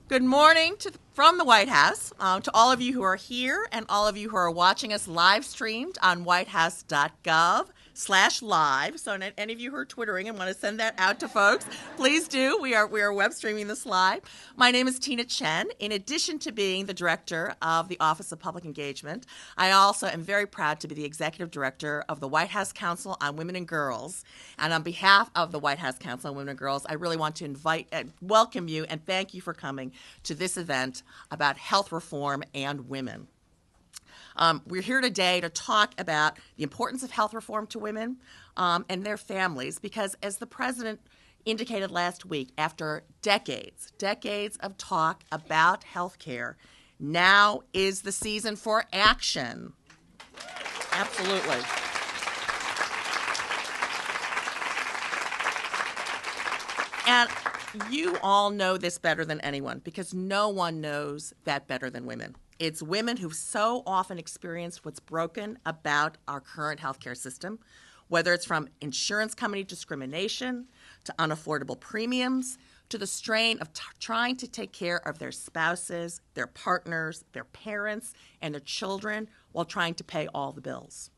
Good morning from the White House to all of you who are here and all of you who are watching us live streamed on whitehouse.gov/live. So any of you who are Twittering and want to send that out to folks, please do. We are web streaming this live. My name is Tina Chen. In addition to being the director of the Office of Public Engagement, I also am very proud to be the executive director of the White House Council on Women and Girls. And on behalf of the White House Council on Women and Girls, I really want to welcome you and thank you for coming to this event about health reform and women. We're here today to talk about the importance of health reform to women and their families because, as the president indicated last week, after decades of talk about health care, now is the season for action. Absolutely. And you all know this better than anyone because no one knows that better than women. It's women who've so often experienced what's broken about our current healthcare system, whether it's from insurance company discrimination to unaffordable premiums to the strain of trying to take care of their spouses, their partners, their parents, and their children while trying to pay all the bills.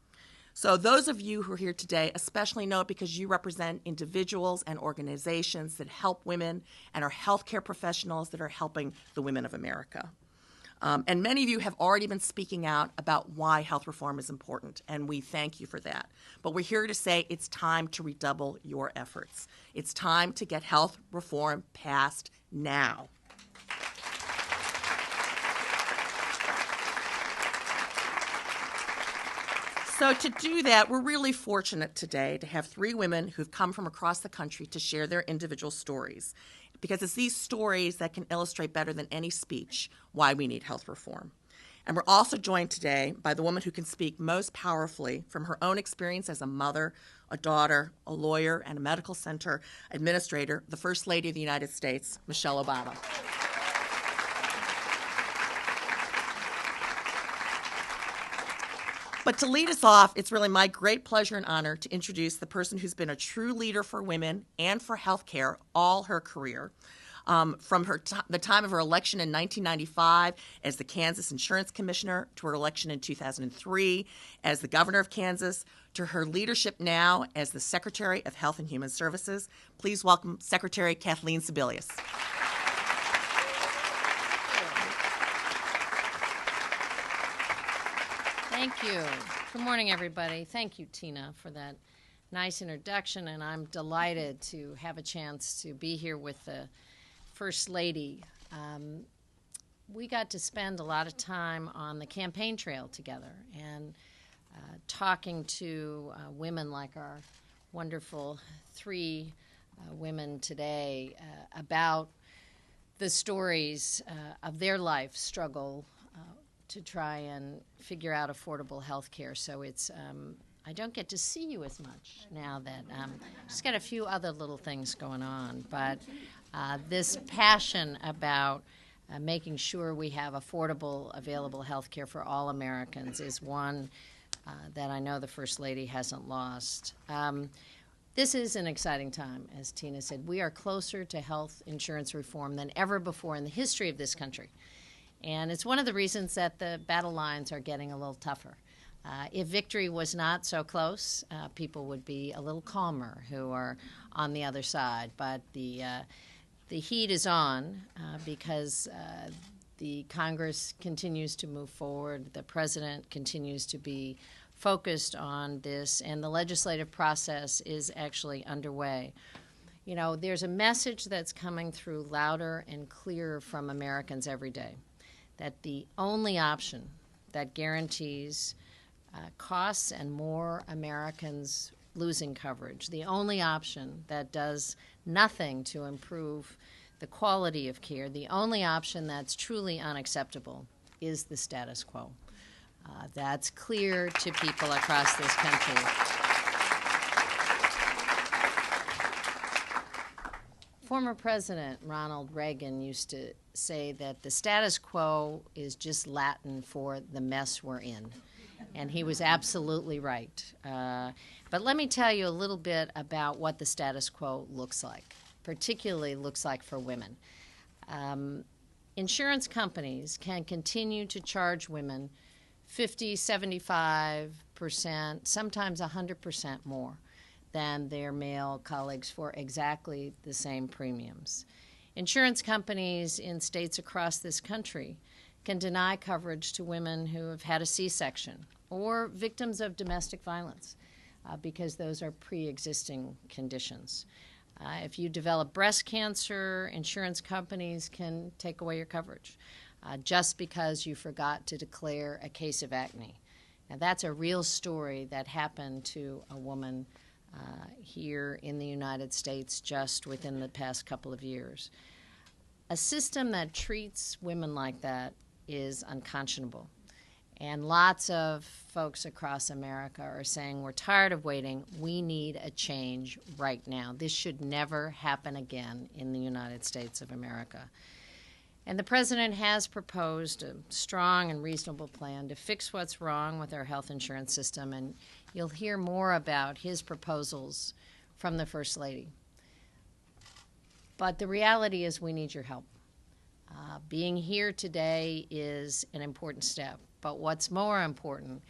So those of you who are here today especially know it because you represent individuals and organizations that help women and are healthcare professionals that are helping the women of America. And many of you have already been speaking out about why health reform is important, and we thank you for that. But we're here to say it's time to redouble your efforts. It's time to get health reform passed now. So to do that, we're really fortunate today to have three women who've come from across the country to share their individual stories, because it's these stories that can illustrate better than any speech why we need health reform. And we're also joined today by the woman who can speak most powerfully from her own experience as a mother, a daughter, a lawyer, and a medical center administrator, the First Lady of the United States, Michelle Obama. But to lead us off, it's really my great pleasure and honor to introduce the person who's been a true leader for women and for healthcare all her career. From the time of her election in 1995 as the Kansas Insurance Commissioner to her election in 2003 as the governor of Kansas to her leadership now as the Secretary of Health and Human Services. Please welcome Secretary Kathleen Sebelius. Thank you. Good morning, everybody. Thank you, Tina, for that nice introduction, and I'm delighted to have a chance to be here with the First Lady. We got to spend a lot of time on the campaign trail together and talking to women like our wonderful three women today about the stories of their life struggle to try and figure out affordable health care. So it's, I don't get to see you as much now that, just got a few other little things going on. But this passion about making sure we have affordable, available health care for all Americans is one that I know the First Lady hasn't lost. This is an exciting time, as Tina said. We are closer to health insurance reform than ever before in the history of this country. And it's one of the reasons that the battle lines are getting a little tougher. If victory was not so close, people would be a little calmer who are on the other side. But the heat is on because the Congress continues to move forward. The president continues to be focused on this, and the legislative process is actually underway. You know, there's a message that's coming through louder and clearer from Americans every day, that the only option that guarantees costs and more Americans losing coverage, the only option that does nothing to improve the quality of care, the only option that's truly unacceptable is the status quo. That's clear to people across this country. Former President Ronald Reagan used to say that the status quo is just Latin for the mess we're in. And he was absolutely right. But let me tell you a little bit about what the status quo looks like, particularly looks like for women. insurance companies can continue to charge women 50, 75%, sometimes 100% more than their male colleagues for exactly the same premiums. Insurance companies in states across this country can deny coverage to women who have had a C-section or victims of domestic violence because those are pre-existing conditions. If you develop breast cancer, insurance companies can take away your coverage just because you forgot to declare a case of acne. Now, that's a real story that happened to a woman here in the United States just within the past couple of years. A system that treats women like that is unconscionable. And lots of folks across America are saying, we're tired of waiting. We need a change right now. This should never happen again in the United States of America. And the President has proposed a strong and reasonable plan to fix what's wrong with our health insurance system, and you'll hear more about his proposals from the First Lady. But the reality is we need your help. Being here today is an important step, but what's more important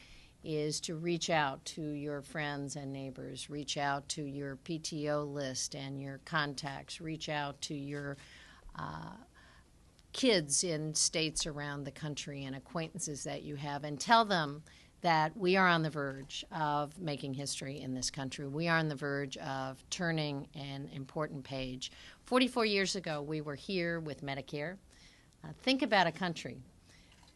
is to reach out to your friends and neighbors, reach out to your PTO list and your contacts, reach out to your kids in states around the country and acquaintances that you have, and tell them that we are on the verge of making history in this country. We are on the verge of turning an important page. 44 years ago, we were here with Medicare. Think about a country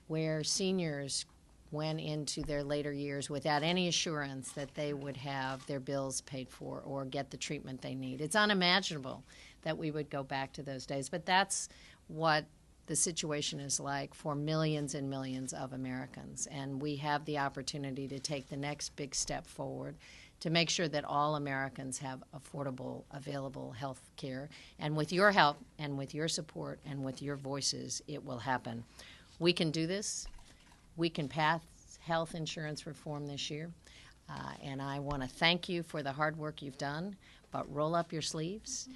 where seniors went into their later years without any assurance that they would have their bills paid for or get the treatment they need. It's unimaginable that we would go back to those days, but that's what the situation is like for millions and millions of Americans. And we have the opportunity to take the next big step forward to make sure that all Americans have affordable, available health care. And with your help and with your support and with your voices, it will happen. We can do this. We can pass health insurance reform this year. And I want to thank you for the hard work you've done, but roll up your sleeves.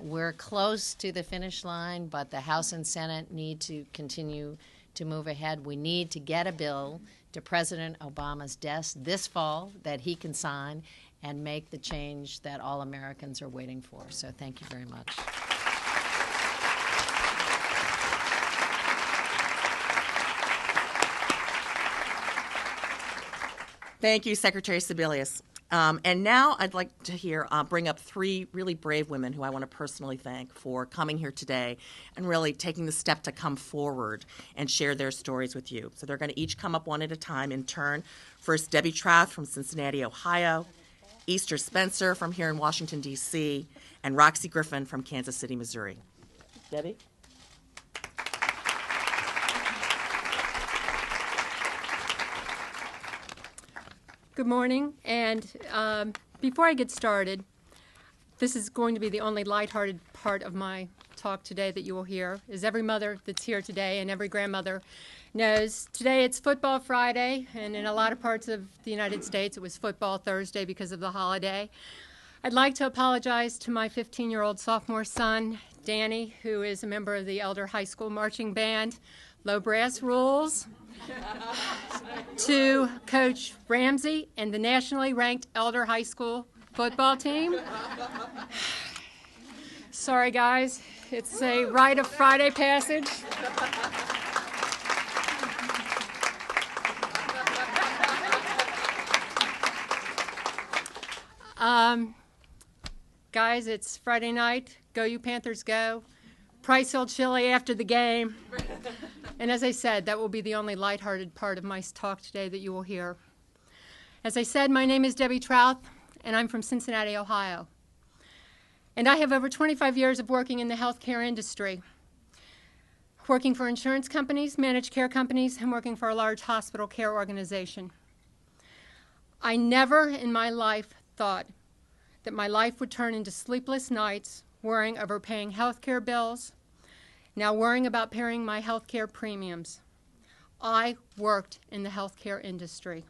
We're close to the finish line, but the House and Senate need to continue to move ahead. We need to get a bill to President Obama's desk this fall that he can sign and make the change that all Americans are waiting for. So thank you very much. Thank you, Secretary Sebelius. And now I'd like to bring up three really brave women who I want to personally thank for coming here today and really taking the step to come forward and share their stories with you. So they're going to each come up one at a time in turn. First, Debbie Trouth from Cincinnati, Ohio, Easter Spencer from here in Washington, D.C., and Roxy Griffin from Kansas City, Missouri. Debbie? Good morning, and before I get started, this is going to be the only lighthearted part of my talk today that you will hear. As every mother that's here today and every grandmother knows, today it's Football Friday, and in a lot of parts of the United States it was Football Thursday because of the holiday. I'd like to apologize to my 15-year-old sophomore son, Danny, who is a member of the Elder High School Marching Band. Low brass rules. To Coach Ramsey and the nationally ranked Elder High School football team. Sorry, guys. It's a rite of Friday passage. Guys, it's Friday night. Go you Panthers, go. Price Hill chili after the game. And as I said, that will be the only lighthearted part of my talk today that you will hear. As I said, my name is Debbie Trouth, and I'm from Cincinnati, Ohio. And I have over 25 years of working in the healthcare industry, working for insurance companies, managed care companies, and working for a large hospital care organization. I never in my life thought that my life would turn into sleepless nights worrying over paying healthcare bills, now worrying about paying my healthcare premiums. I worked in the healthcare industry.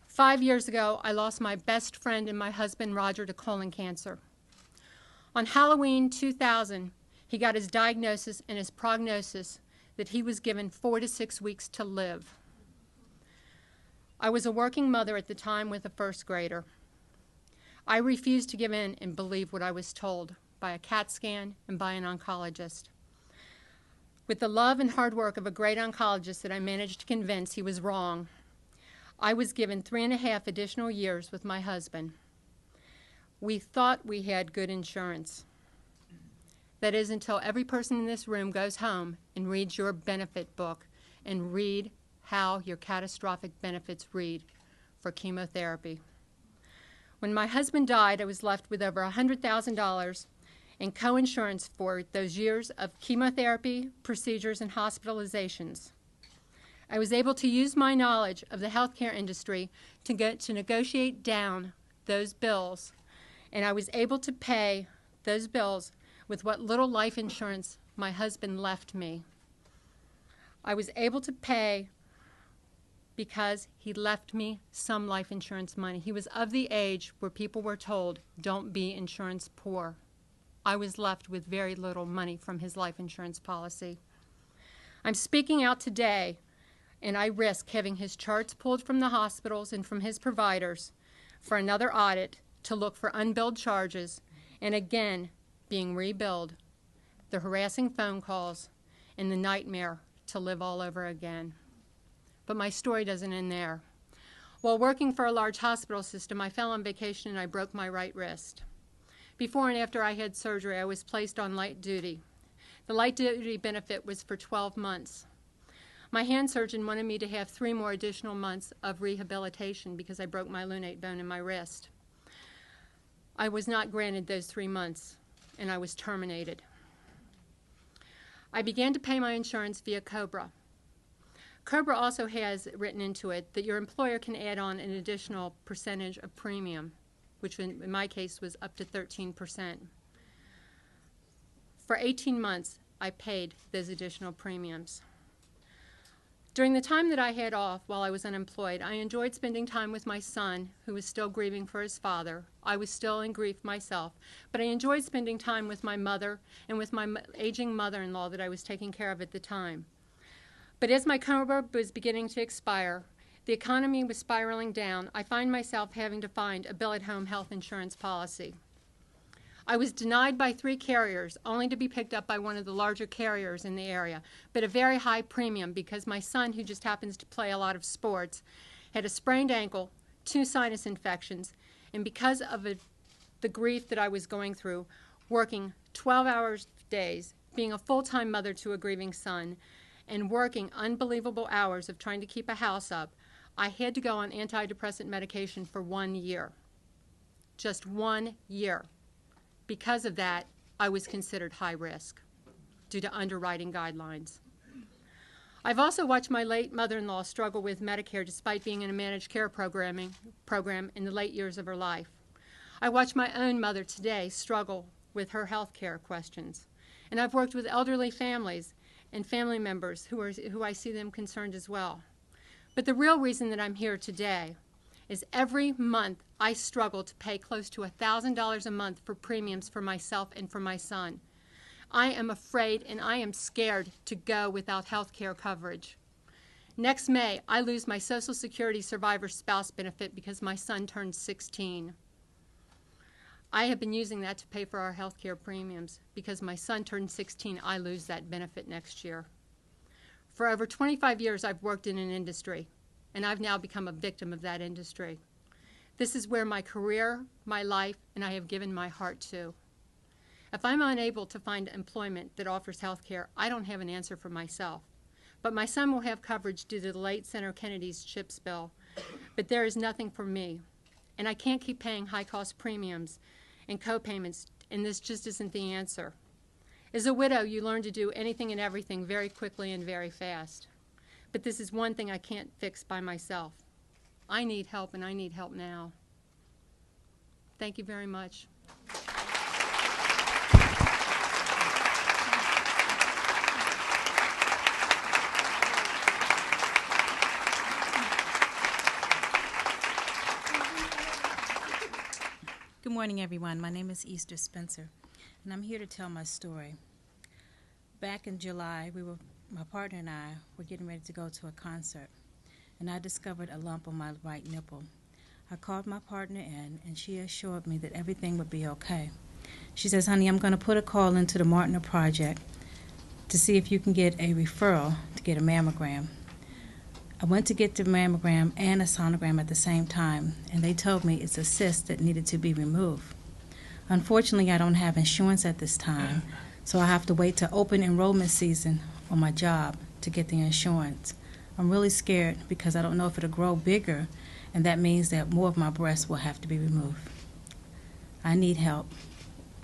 5 years ago, I lost my best friend and my husband, Roger, to colon cancer. On Halloween 2000, He got his diagnosis and his prognosis that he was given 4 to 6 weeks to live. I was a working mother at the time with a first grader. I refused to give in and believe what I was told by a CAT scan and by an oncologist. With the love and hard work of a great oncologist that I managed to convince he was wrong, I was given 3.5 additional years with my husband. We thought we had good insurance. That is until every person in this room goes home and reads your benefit book and read how your catastrophic benefits read for chemotherapy. When my husband died, I was left with over $100,000 in co-insurance for those years of chemotherapy, procedures, and hospitalizations. I was able to use my knowledge of the healthcare industry to negotiate down those bills, and I was able to pay those bills with what little life insurance my husband left me. I was able to pay because he left me some life insurance money. He was of the age where people were told, don't be insurance poor. I was left with very little money from his life insurance policy. I'm speaking out today, and I risk having his charts pulled from the hospitals and from his providers for another audit to look for unbilled charges, and again, being rebilled, the harassing phone calls, and the nightmare to live all over again. But my story doesn't end there. While working for a large hospital system, I fell on vacation and I broke my right wrist. Before and after I had surgery, I was placed on light duty. The light duty benefit was for 12 months. My hand surgeon wanted me to have 3 more additional months of rehabilitation because I broke my lunate bone in my wrist. I was not granted those 3 months, and I was terminated. I began to pay my insurance via COBRA. COBRA also has written into it that your employer can add on an additional percentage of premium, which in my case was up to 13%. For 18 months, I paid those additional premiums. During the time that I had off while I was unemployed, I enjoyed spending time with my son, who was still grieving for his father. I was still in grief myself, but I enjoyed spending time with my mother and with my aging mother-in-law that I was taking care of at the time. But as my COBRA was beginning to expire, the economy was spiraling down, I find myself having to find a bill-at-home health insurance policy. I was denied by 3 carriers, only to be picked up by one of the larger carriers in the area, but a very high premium because my son, who just happens to play a lot of sports, had a sprained ankle, 2 sinus infections, and because of the grief that I was going through, working 12-hour days, being a full-time mother to a grieving son, and working unbelievable hours of trying to keep a house up, I had to go on antidepressant medication for 1 year. Just 1 year. Because of that, I was considered high risk due to underwriting guidelines. I've also watched my late mother-in-law struggle with Medicare despite being in a managed care program in the late years of her life. I watch my own mother today struggle with her health care questions. And I've worked with elderly families and family members who I see them concerned as well. But the real reason that I'm here today is every month I struggle to pay close to $1,000 a month for premiums for myself and for my son. I am afraid and I am scared to go without health care coverage. Next May, I lose my Social Security Survivor Spouse benefit because my son turned 16. I have been using that to pay for our health care premiums. Because my son turned 16, I lose that benefit next year. For over 25 years, I've worked in an industry, and I've now become a victim of that industry. This is where my career, my life, and I have given my heart to. If I'm unable to find employment that offers health care, I don't have an answer for myself. But my son will have coverage due to the late Senator Kennedy's CHIPS bill. But there is nothing for me. And I can't keep paying high-cost premiums and co-payments, and this just isn't the answer. As a widow, you learn to do anything and everything very quickly and very fast. But this is one thing I can't fix by myself. I need help, and I need help now. Thank you very much. Good morning, everyone. My name is Easter Spencer, and I'm here to tell my story. back in July, my partner and I were getting ready to go to a concert, and I discovered a lump on my right nipple. I called my partner in, and she assured me that everything would be okay. She says, honey, I'm going to put a call into the Martner Project to see if you can get a referral to get a mammogram. I went to get the mammogram and a sonogram at the same time, and they told me it's a cyst that needed to be removed. Unfortunately, I don't have insurance at this time, so I have to wait to open enrollment season on my job to get the insurance. I'm really scared because I don't know if it'll grow bigger, and that means that more of my breasts will have to be removed. I need help,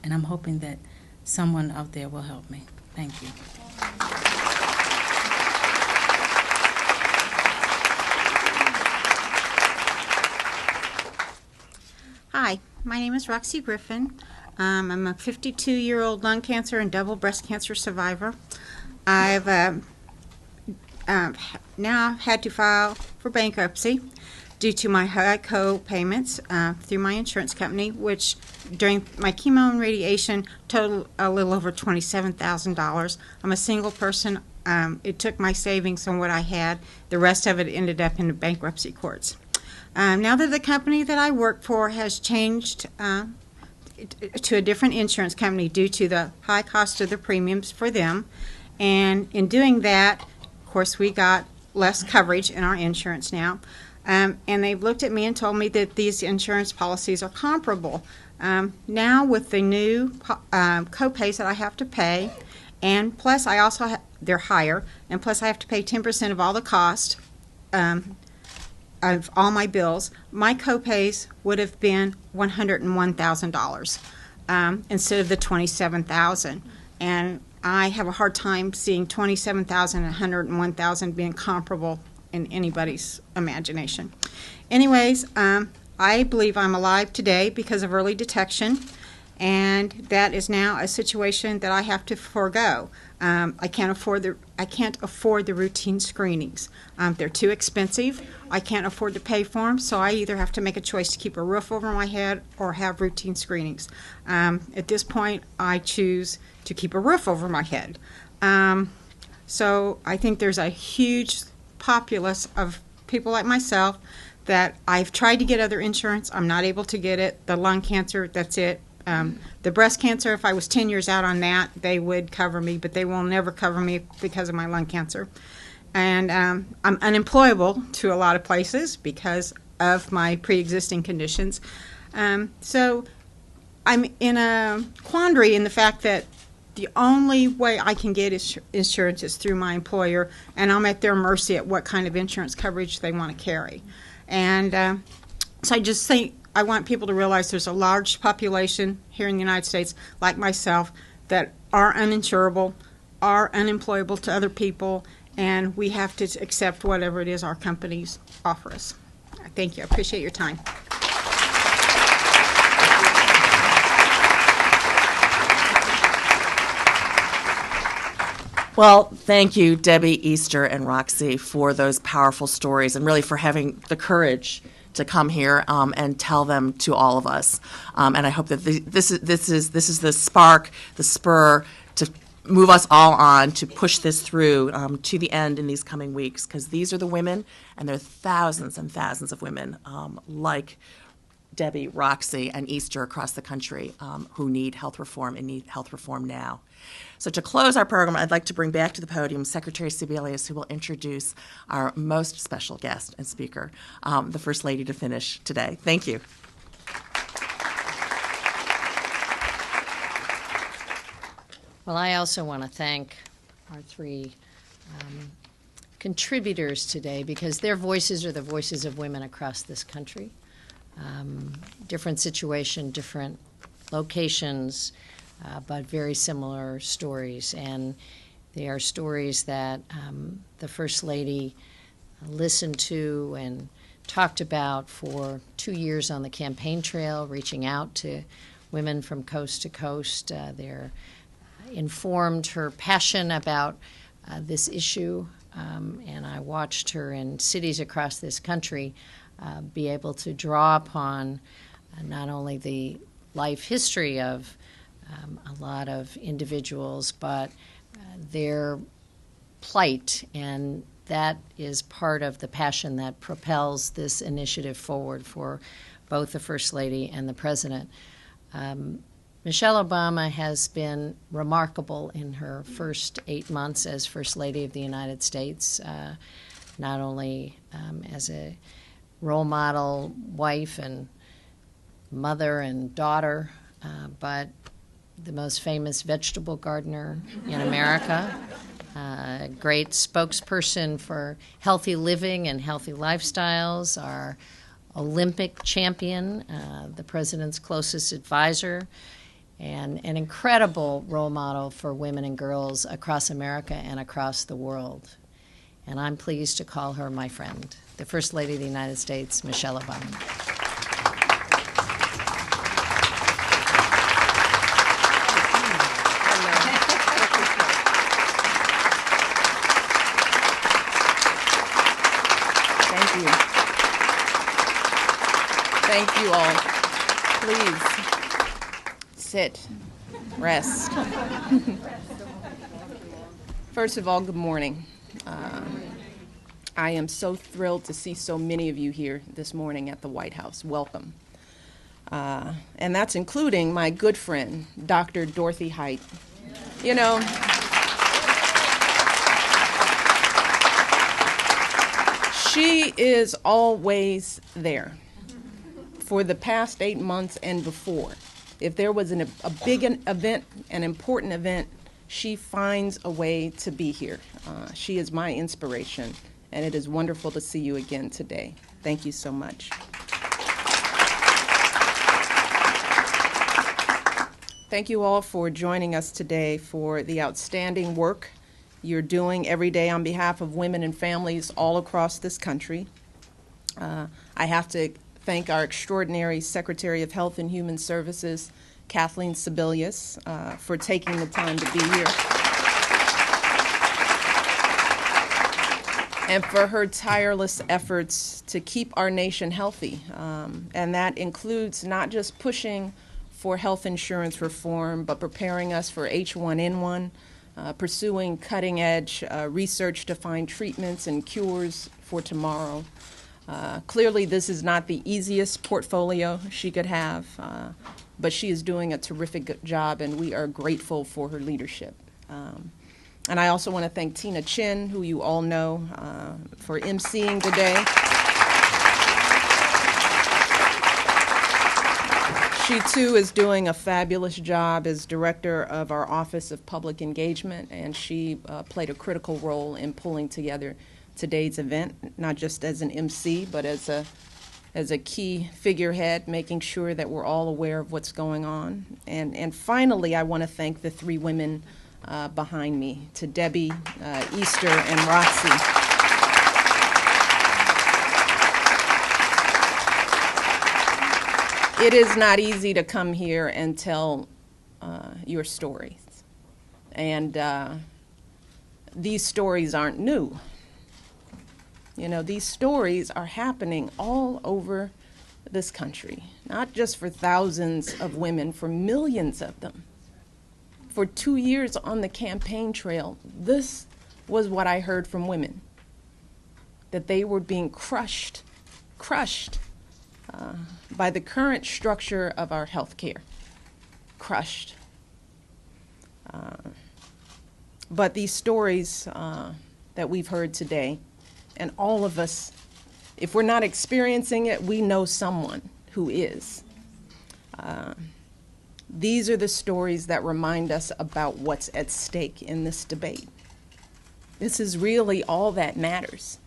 and I'm hoping that someone out there will help me. Thank you. Hi, my name is Roxy Griffin. I'm a 52-year-old lung cancer and double breast cancer survivor. I've now had to file for bankruptcy due to my high co-payments through my insurance company, which during my chemo and radiation totaled a little over $27,000. I'm a single person. It took my savings and what I had. The rest of it ended up in the bankruptcy courts. Now that the company that I work for has changed to a different insurance company due to the high cost of the premiums for them, and in doing that, of course, we got less coverage in our insurance now, and they've looked at me and told me that these insurance policies are comparable. Now with the new co-pays that I have to pay, and plus I also they're higher, and plus I have to pay 10% of all the cost of all my bills, my co-pays would have been $101,000 instead of the $27,000. And I have a hard time seeing $27,000 and $101,000 being comparable in anybody's imagination. Anyways, I believe I'm alive today because of early detection, and that is now a situation that I have to forego. I can't afford the routine screenings. They're too expensive. I can't afford to pay for them, so I either have to make a choice to keep a roof over my head or have routine screenings. At this point, I choose to keep a roof over my head. So I think there's a huge populace of people like myself that I've tried to get other insurance. I'm not able to get it. The lung cancer, that's it. The breast cancer, if I was 10 years out on that, they would cover me, but they will never cover me because of my lung cancer. And I'm unemployable to a lot of places because of my pre-existing conditions. So I'm in a quandary in the fact that the only way I can get insurance is through my employer, and I'm at their mercy at what kind of insurance coverage they want to carry. And so I just think I want people to realize there's a large population here in the United States, like myself, that are uninsurable, are unemployable to other people, and we have to accept whatever it is our companies offer us. Thank you. I appreciate your time. Well, thank you, Debbie, Easter, and Roxy, for those powerful stories and really for having the courage to come here and tell them to all of us. And I hope that this is the spark, the spur to move us all on to push this through to the end in these coming weeks, because these are the women, and there are thousands and thousands of women like Debbie, Roxy, and Easter across the country who need health reform and need health reform now. So to close our program, I'd like to bring back to the podium Secretary Sebelius, who will introduce our most special guest and speaker, the First Lady, to finish today. Thank you. Well, I also want to thank our three contributors today, because their voices are the voices of women across this country. Different situation, different locations, but very similar stories. And they are stories that the First Lady listened to and talked about for 2 years on the campaign trail, reaching out to women from coast to coast. They're informed her passion about this issue, and I watched her in cities across this country be able to draw upon not only the life history of a lot of individuals, but their plight, and that is part of the passion that propels this initiative forward for both the First Lady and the President. Michelle Obama has been remarkable in her first 8 months as First Lady of the United States, not only as a role model wife and mother and daughter, but the most famous vegetable gardener in America, great spokesperson for healthy living and healthy lifestyles, our Olympic champion, the president's closest advisor, and an incredible role model for women and girls across America and across the world. And I'm pleased to call her my friend, the First Lady of the United States, Michelle Obama. Thank you all. Please sit, rest. First of all, good morning. I am so thrilled to see so many of you here this morning at the White House. Welcome. And that's including my good friend, Dr. Dorothy Height. You know, she is always there. For the past 8 months and before, if there was a big event, an important event, she finds a way to be here. She is my inspiration, and it is wonderful to see you again today. Thank you so much. Thank you all for joining us today for the outstanding work you're doing every day on behalf of women and families all across this country. I have to thank our extraordinary Secretary of Health and Human Services, Kathleen Sebelius, for taking the time to be here, and for her tireless efforts to keep our nation healthy. And that includes not just pushing for health insurance reform, but preparing us for H1N1, pursuing cutting-edge research to find treatments and cures for tomorrow. Clearly, this is not the easiest portfolio she could have, but she is doing a terrific job, and we are grateful for her leadership. And I also want to thank Tina Chin, who you all know, for emceeing today. She, too, is doing a fabulous job as director of our Office of Public Engagement, and she played a critical role in pulling together today's event, not just as an MC, but as a key figurehead, making sure that we're all aware of what's going on. And finally, I want to thank the three women behind me, to Debbie, Easter, and Roxy. It is not easy to come here and tell your stories. And these stories aren't new. You know, these stories are happening all over this country, not just for thousands of women, for millions of them. For 2 years on the campaign trail, this was what I heard from women, that they were being crushed by the current structure of our health care, crushed. But these stories that we've heard today, and all of us, if we're not experiencing it, we know someone who is. These are the stories that remind us about what's at stake in this debate. This is really all that matters.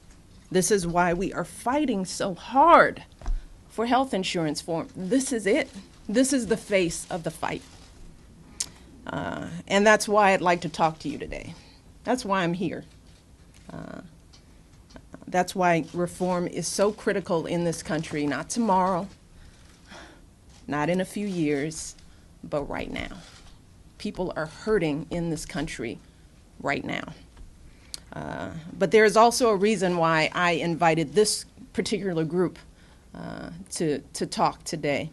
This is why we are fighting so hard for health insurance reform. This is it. This is the face of the fight. And that's why I'd like to talk to you today. That's why I'm here. That's why reform is so critical in this country, not tomorrow, not in a few years, but right now. People are hurting in this country right now. But there is also a reason why I invited this particular group to talk today.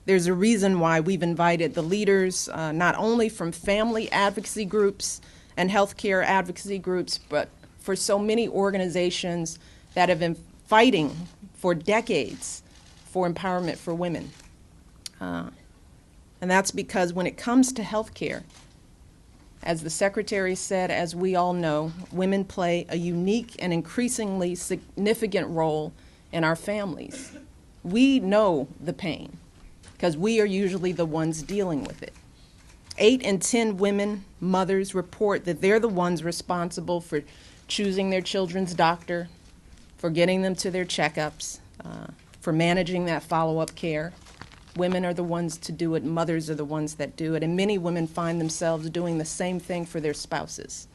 There's a reason why we've invited the leaders, not only from family advocacy groups and healthcare advocacy groups, but for so many organizations that have been fighting for decades for empowerment for women. And that's because when it comes to healthcare, as the Secretary said, as we all know, women play a unique and increasingly significant role in our families. We know the pain because we are usually the ones dealing with it. 8 in 10 women, mothers, report that they're the ones responsible for choosing their children's doctor, for getting them to their checkups, for managing that follow-up care. Women are the ones to do it, mothers are the ones that do it, and many women find themselves doing the same thing for their spouses.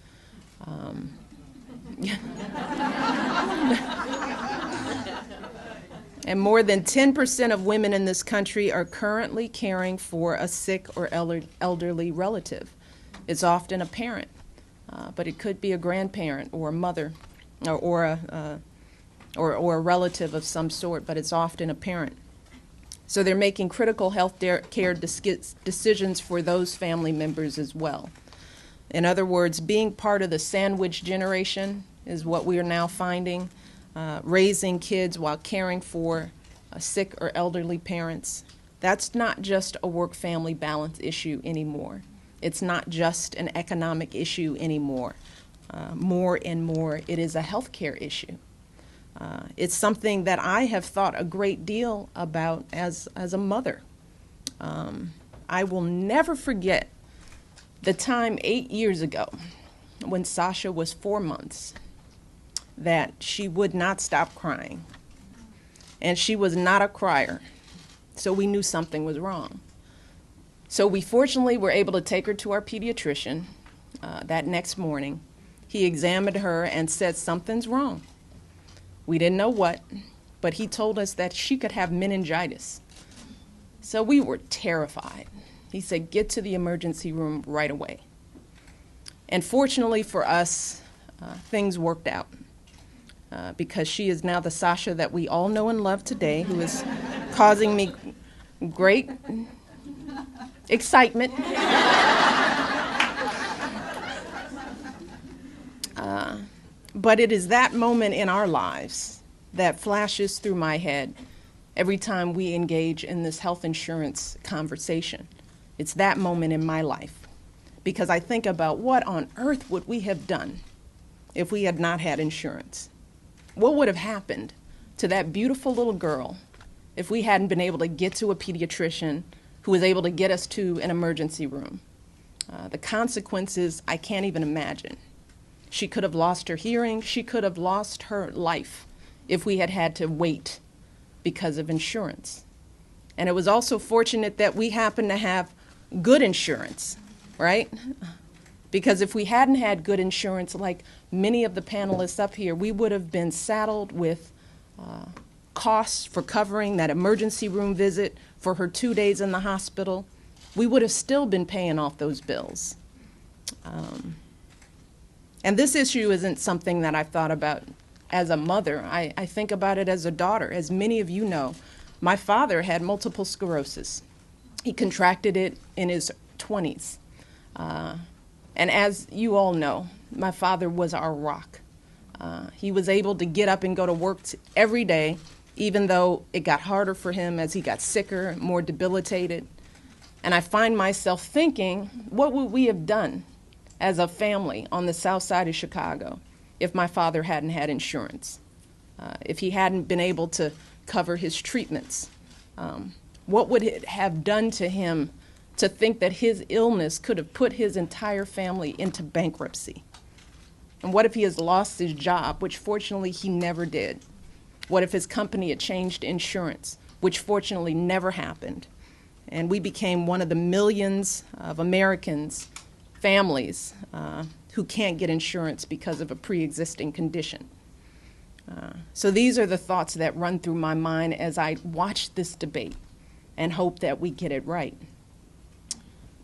And more than 10% of women in this country are currently caring for a sick or elderly relative. It's often a parent, but it could be a grandparent or a mother or a relative of some sort, but it's often a parent. So they're making critical health care decisions for those family members as well. In other words, being part of the sandwich generation is what we are now finding, raising kids while caring for sick or elderly parents. That's not just a work-family balance issue anymore. It's not just an economic issue anymore. More and more, it is a healthcare issue. It's something that I have thought a great deal about as a mother. I will never forget the time 8 years ago when Sasha was 4 months that she would not stop crying. And she was not a crier, so we knew something was wrong. So we fortunately were able to take her to our pediatrician that next morning. He examined her and said something's wrong. We didn't know what, but he told us that she could have meningitis. So we were terrified. He said, get to the emergency room right away. And fortunately for us, things worked out because she is now the Sasha that we all know and love today, who is causing me great excitement. But it is that moment in our lives that flashes through my head every time we engage in this health insurance conversation. It's that moment in my life because I think about what on earth would we have done if we had not had insurance? What would have happened to that beautiful little girl if we hadn't been able to get to a pediatrician who was able to get us to an emergency room? The consequences I can't even imagine. She could have lost her hearing. She could have lost her life if we had had to wait because of insurance. And it was also fortunate that we happened to have good insurance, right? Because if we hadn't had good insurance, like many of the panelists up here, we would have been saddled with costs for covering that emergency room visit for her 2 days in the hospital. We would have still been paying off those bills. And this issue isn't something that I've thought about as a mother. I think about it as a daughter. As many of you know, my father had multiple sclerosis. He contracted it in his 20s. And as you all know, my father was our rock. He was able to get up and go to work every day, even though it got harder for him as he got sicker, more debilitated. And I find myself thinking, what would we have done as a family on the south side of Chicago if my father hadn't had insurance, if he hadn't been able to cover his treatments? What would it have done to him to think that his illness could have put his entire family into bankruptcy? And what if he has lost his job, which fortunately he never did? What if his company had changed insurance, which fortunately never happened? And we became one of the millions of Americans, families, who can't get insurance because of a pre-existing condition. So these are the thoughts that run through my mind as I watch this debate and hope that we get it right.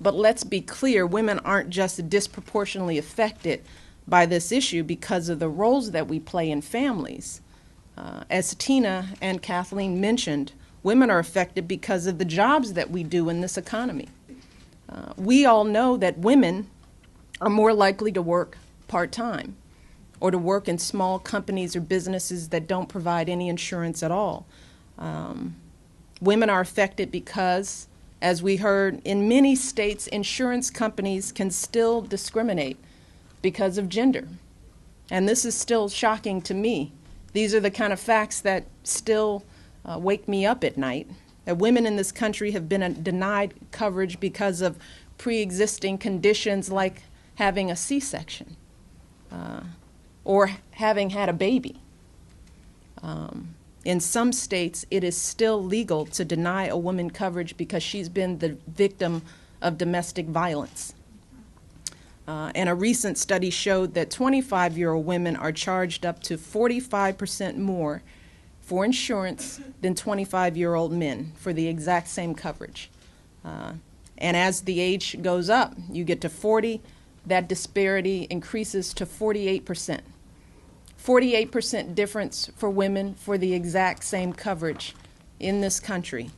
But let's be clear, women aren't just disproportionately affected by this issue because of the roles that we play in families. As Tina and Kathleen mentioned, Women are affected because of the jobs that we do in this economy. We all know that women are more likely to work part-time or to work in small companies or businesses that don't provide any insurance at all. Women are affected because, as we heard, in many states, insurance companies can still discriminate because of gender. And this is still shocking to me. These are the kind of facts that still wake me up at night, that women in this country have been denied coverage because of pre-existing conditions like having a C-section or having had a baby. In some states, it is still legal to deny a woman coverage because she's been the victim of domestic violence. And a recent study showed that 25-year-old women are charged up to 45% more for insurance than 25-year-old men for the exact same coverage. And as the age goes up, you get to 40, that disparity increases to 48%. 48% difference for women for the exact same coverage in this country.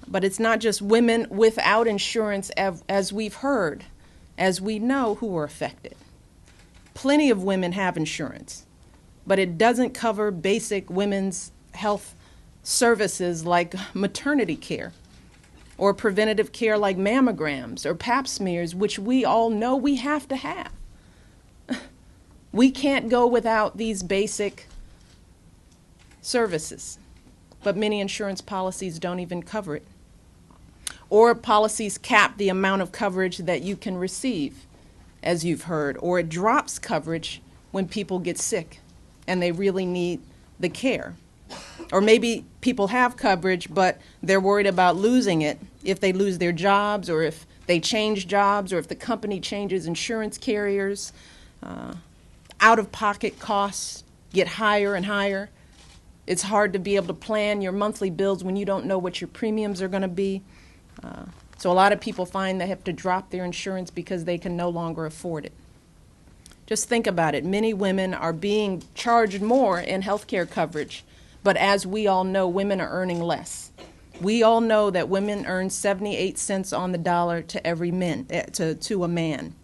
But it's not just women without insurance, as we've heard, as we know, who are affected. Plenty of women have insurance, but it doesn't cover basic women's health services like maternity care or preventative care like mammograms or pap smears, which we all know we have to have. We can't go without these basic services, but many insurance policies don't even cover it. Or policies cap the amount of coverage that you can receive, as you've heard, or it drops coverage when people get sick and they really need the care. Or maybe people have coverage, but they're worried about losing it if they lose their jobs, or if they change jobs, or if the company changes insurance carriers. Out-of-pocket costs get higher and higher. It's hard to be able to plan your monthly bills when you don't know what your premiums are going to be. So a lot of people find they have to drop their insurance because they can no longer afford it. Just think about it. Many women are being charged more in health care coverage, but as we all know, women are earning less. We all know that women earn 78 cents on the dollar to every to a man.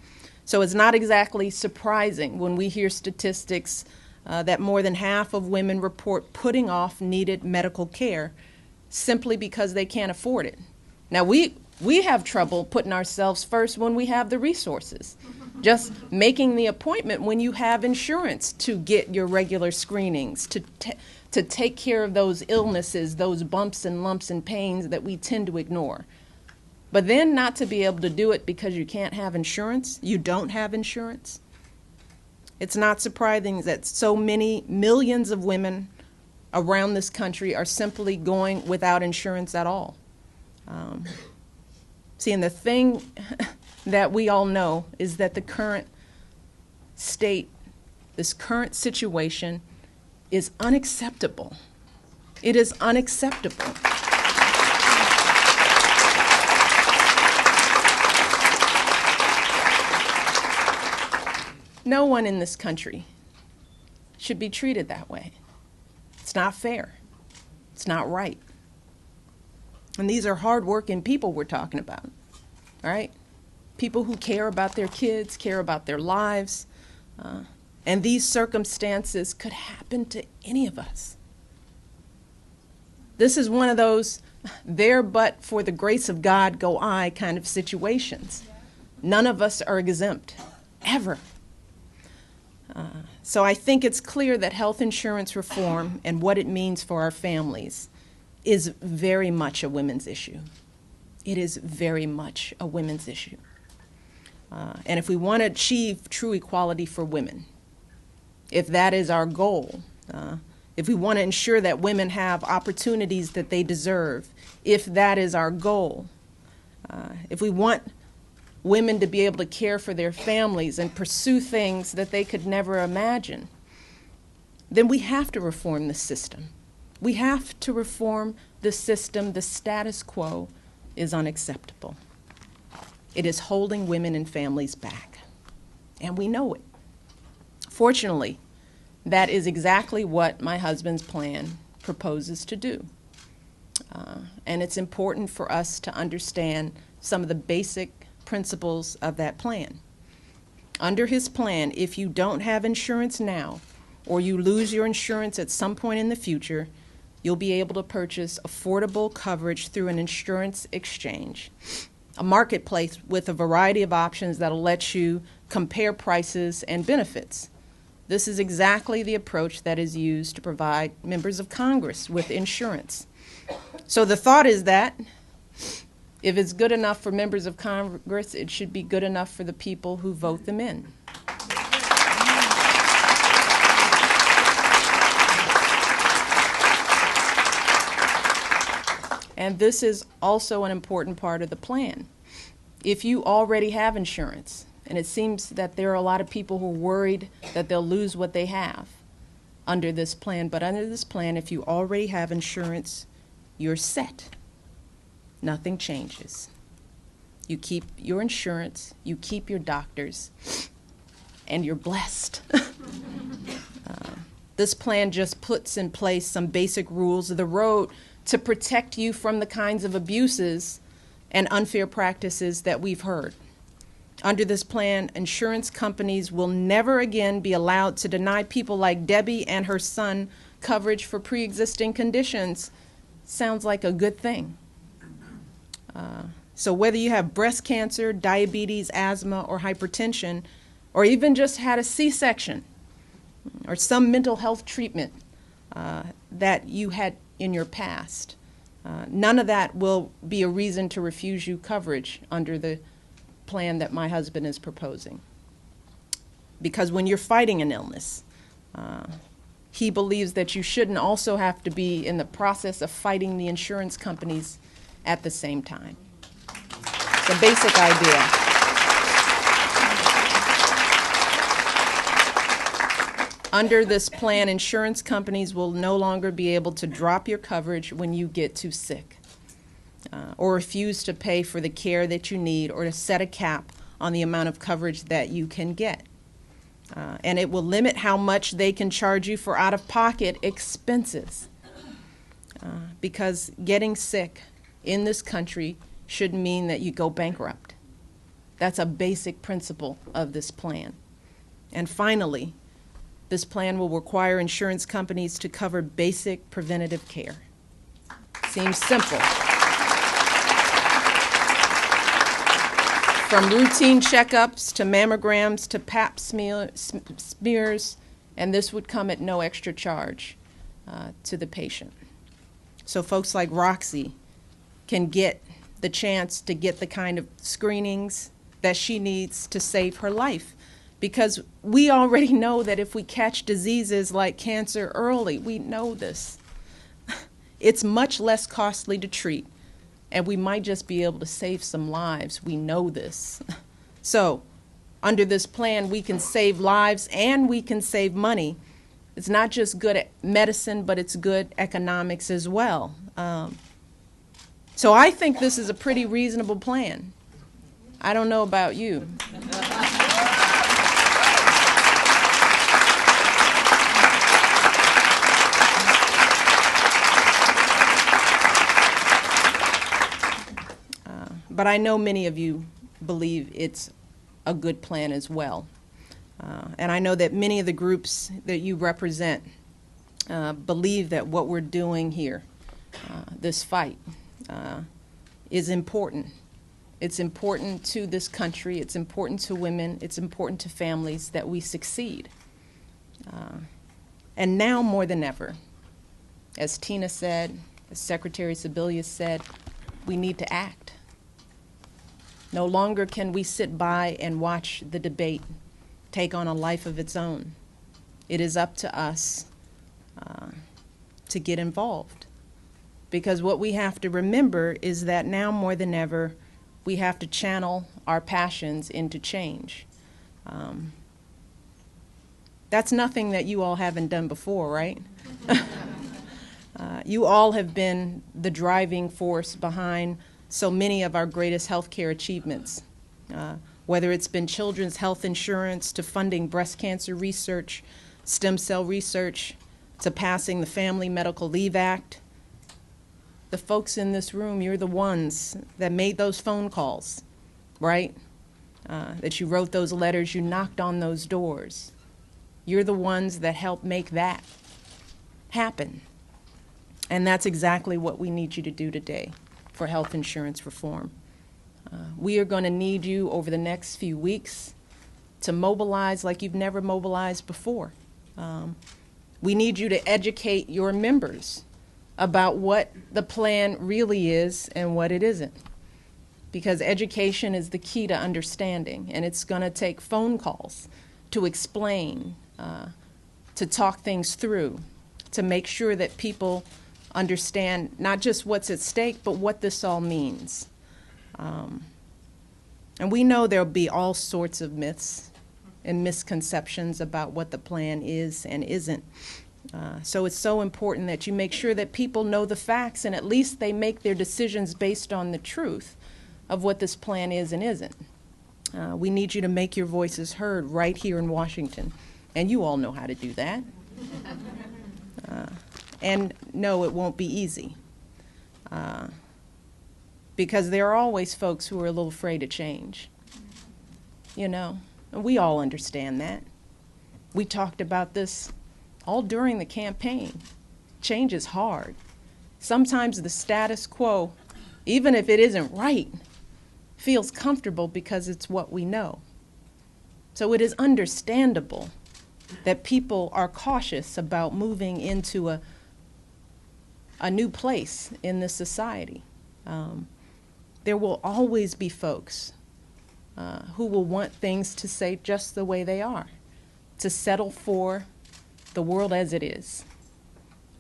So it's not exactly surprising when we hear statistics that more than half of women report putting off needed medical care simply because they can't afford it. Now, we have trouble putting ourselves first when we have the resources. Just making the appointment when you have insurance to get your regular screenings, to take care of those illnesses, those bumps and lumps and pains that we tend to ignore. But then not to be able to do it because you can't have insurance, you don't have insurance. It's not surprising that so many millions of women around this country are simply going without insurance at all. See, and the thing that we all know is that the current state, this current situation is unacceptable. It is unacceptable. No one in this country should be treated that way. It's not fair. It's not right. And these are hard-working people we're talking about, right? People who care about their kids, care about their lives. And these circumstances could happen to any of us. This is one of those there but for the grace of God go I kind of situations. None of us are exempt, ever. So I think it's clear that health insurance reform and what it means for our families is very much a women's issue. It is very much a women's issue. And if we want to achieve true equality for women, if that is our goal, if we want to ensure that women have opportunities that they deserve, if that is our goal, if we want women to be able to care for their families and pursue things that they could never imagine, then we have to reform the system. We have to reform the system. The status quo is unacceptable. It is holding women and families back, and we know it. Fortunately, that is exactly what my husband's plan proposes to do. And it's important for us to understand some of the basic principles of that plan. Under his plan, if you don't have insurance now, or you lose your insurance at some point in the future, you'll be able to purchase affordable coverage through an insurance exchange, a marketplace with a variety of options that'll let you compare prices and benefits. This is exactly the approach that is used to provide members of Congress with insurance. So the thought is that if it's good enough for members of Congress, it should be good enough for the people who vote them in. And this is also an important part of the plan. If you already have insurance, and it seems that there are a lot of people who are worried that they'll lose what they have under this plan, but under this plan, if you already have insurance, you're set. Nothing changes. You keep your insurance, you keep your doctors, and you're blessed. This plan just puts in place some basic rules of the road to protect you from the kinds of abuses and unfair practices that we've heard. Under this plan, insurance companies will never again be allowed to deny people like Debbie and her son coverage for pre-existing conditions. Sounds like a good thing. So whether you have breast cancer, diabetes, asthma, or hypertension, or even just had a C-section, or some mental health treatment that you had in your past, none of that will be a reason to refuse you coverage under the plan that my husband is proposing. Because when you're fighting an illness, he believes that you shouldn't also have to be in the process of fighting the insurance companies at the same time. It's a basic idea. Under this plan, insurance companies will no longer be able to drop your coverage when you get too sick, or refuse to pay for the care that you need, or to set a cap on the amount of coverage that you can get. And it will limit how much they can charge you for out-of-pocket expenses. Because getting sick in this country shouldn't mean that you go bankrupt. That's a basic principle of this plan. And finally, this plan will require insurance companies to cover basic preventative care. Seems simple. From routine checkups to mammograms to pap smears, and this would come at no extra charge to the patient. So folks like Roxy can get the chance to get the kind of screenings that she needs to save her life. Because we already know that if we catch diseases like cancer early, we know this, it's much less costly to treat, and we might just be able to save some lives. We know this. So under this plan, we can save lives and we can save money. It's not just good at medicine, but it's good economics as well. So I think this is a pretty reasonable plan. I don't know about you. But I know many of you believe it's a good plan as well. And I know that many of the groups that you represent believe that what we're doing here, this fight, is important. It's important to this country. It's important to women. It's important to families that we succeed. And now more than ever, as Tina said, as Secretary Sebelius said, we need to act. No longer can we sit by and watch the debate take on a life of its own. It is up to us to get involved. Because what we have to remember is that now more than ever, we have to channel our passions into change. That's nothing that you all haven't done before, right? You all have been the driving force behind so many of our greatest healthcare achievements, whether it's been children's health insurance to funding breast cancer research, stem cell research, to passing the Family Medical Leave Act, the folks in this room, you're the ones that made those phone calls, right? That you wrote those letters, you knocked on those doors. You're the ones that helped make that happen. And that's exactly what we need you to do today for health insurance reform. We are going to need you over the next few weeks to mobilize like you've never mobilized before. We need you to educate your members about what the plan really is and what it isn't. Because education is the key to understanding, and it's going to take phone calls to explain, to talk things through, to make sure that people understand not just what's at stake, but what this all means. And we know there'll be all sorts of myths and misconceptions about what the plan is and isn't. So it's so important that you make sure that people know the facts and at least they make their decisions based on the truth of what this plan is and isn't. We need you to make your voices heard right here in Washington, and you all know how to do that. And no, it won't be easy, because there are always folks who are a little afraid of change. You know, and we all understand that. We talked about this all during the campaign. Change is hard. Sometimes the status quo, even if it isn't right, feels comfortable because it's what we know. So it is understandable that people are cautious about moving into a new place in this society. There will always be folks who will want things to stay just the way they are, to settle for the world as it is.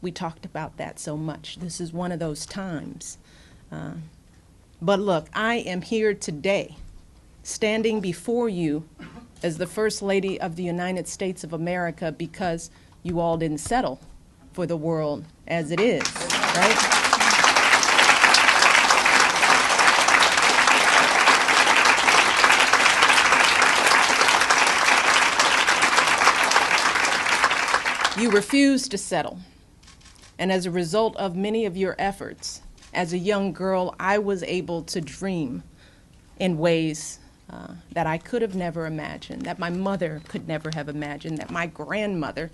We talked about that so much. This is one of those times. But look, I am here today, standing before you as the First Lady of the United States of America because you all didn't settle for the world as it is, right? You refused to settle. And as a result of many of your efforts, as a young girl, I was able to dream in ways that I could have never imagined, that my mother could never have imagined, that my grandmother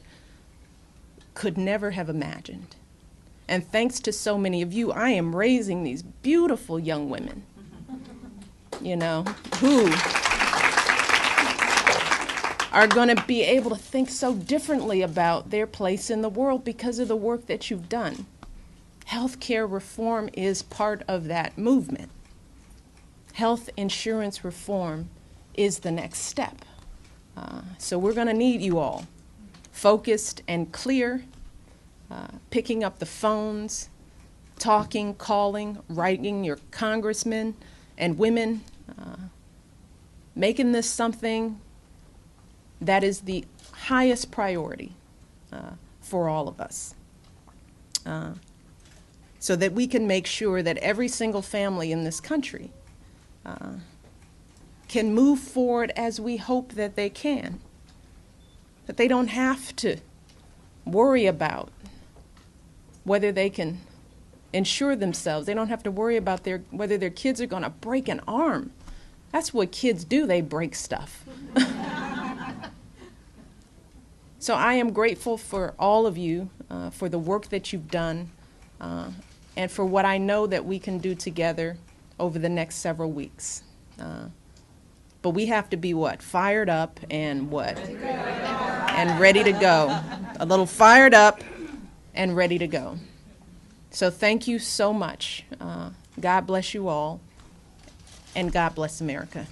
could never have imagined. And thanks to so many of you, I am raising these beautiful young women, you know, who are going to be able to think so differently about their place in the world because of the work that you've done. Healthcare reform is part of that movement. Health insurance reform is the next step. So we're going to need you all focused and clear, picking up the phones, talking, calling, writing your congressmen and women, making this something that is the highest priority for all of us. So that we can make sure that every single family in this country can move forward as we hope that they can. That they don't have to worry about whether they can insure themselves. They don't have to worry about whether their kids are going to break an arm. That's what kids do, they break stuff. So I am grateful for all of you, for the work that you've done, and for what I know that we can do together over the next several weeks. But we have to be what? Fired up and what? And ready to go. A little fired up and ready to go. So thank you so much. God bless you all, and God bless America.